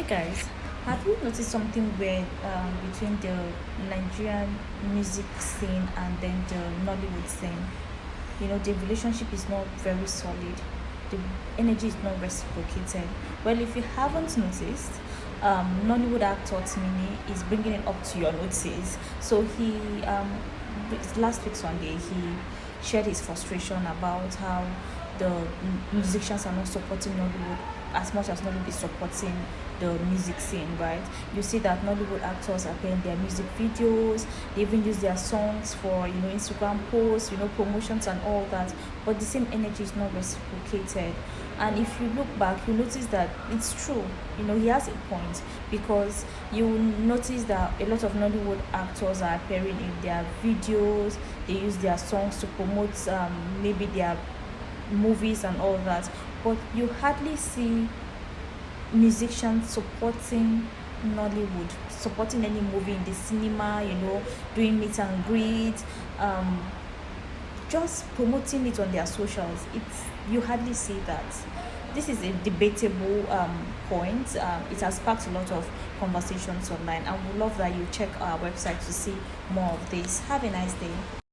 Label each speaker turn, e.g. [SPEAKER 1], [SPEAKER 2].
[SPEAKER 1] Guys, have you noticed something weird between the Nigerian music scene and then the Nollywood scene? The relationship is not very solid. The energy is not reciprocated. Well, if you haven't noticed, Nollywood actor Timini is bringing it up to your notice. So last week Sunday, he shared his frustration about how the musicians are not supporting Nollywood as much as Nollywood is supporting the music scene, right? You see that Nollywood actors appear in their music videos, they even use their songs for Instagram posts, promotions and all that, but the same energy is not reciprocated. And if you look back, you notice that it's true. He has a point, because you notice that a lot of Nollywood actors are appearing in their videos, they use their songs to promote maybe their movies and all that, but you hardly see musicians supporting Nollywood, supporting any movie in the cinema, doing meet and greet, just promoting it on their socials. You hardly see that. This is a debatable point. It has sparked a lot of conversations online, and we love that you check our website to see more of this. Have a nice day.